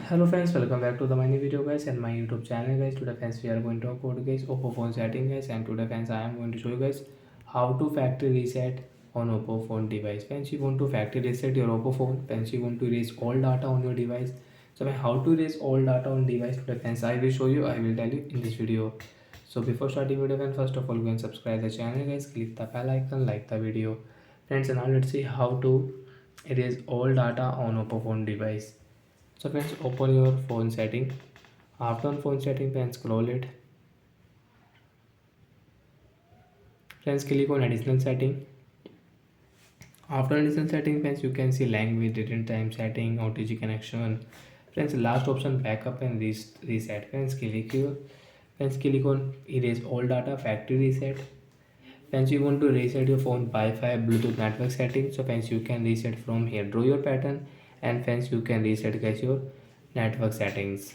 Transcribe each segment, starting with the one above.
Hello friends, welcome back to the my new video guys and my YouTube channel guys. Today friends we are going to talk about guys Oppo phone setting guys, and today friends I am going to show you guys how to factory reset on Oppo phone device. Friends, you want to factory reset your Oppo phone. Friends, you want to erase all data on your device. So how to erase all data on device today friends I will show you. I will tell you in this video. So before starting video friends, first of all go and subscribe the channel guys. Click the bell icon, like the video. Friends, and now let's see how to erase all data on Oppo phone device. So friends, open your phone setting. After on phone setting, friends, scroll it. Friends, click on additional setting. After additional setting, friends, you can see language, date and time setting, OTG connection. Friends, last option backup and reset. Friends, click here. Friends, click on erase all data, factory reset. Friends, you want to reset your phone Wi-Fi, Bluetooth network settings. So friends, you can reset from here. Draw your pattern, and friends, you can reset guys your network settings.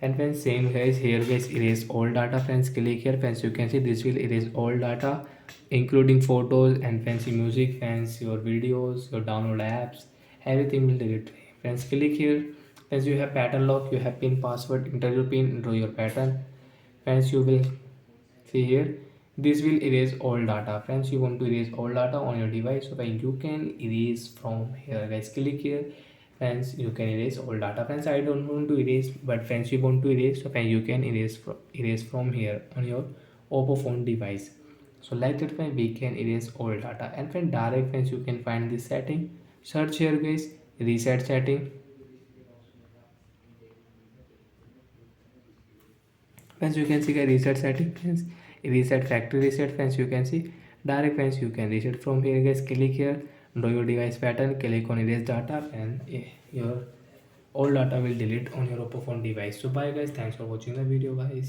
And friends, same guys, here guys, erase all data. Friends, click here. Friends, you can see this will erase all data including photos and fancy music. Friends, your videos, your download apps, everything will delete. Friends, click here. Friends, you have pattern lock, you have pin, password, enter your pin, draw your pattern. Friends, you will see here, this will erase all data. Friends, you want to erase all data on your device, so when you can erase from here guys, click here. Friends, you can erase all data. Friends, I don't want to erase, but friends, you want to erase, so you can erase from here on your Oppo phone device. So like that, friends, we can erase all data. And friends, direct friends, you can find this setting, search here guys, reset setting. Friends, you can see a reset setting. Friends, reset factory reset. Friends, you can see direct. Friends, you can reset from here guys. Click here, draw your device pattern, click on erase data, and your all data will delete on your Oppo phone device. So bye guys, thanks for watching the video guys.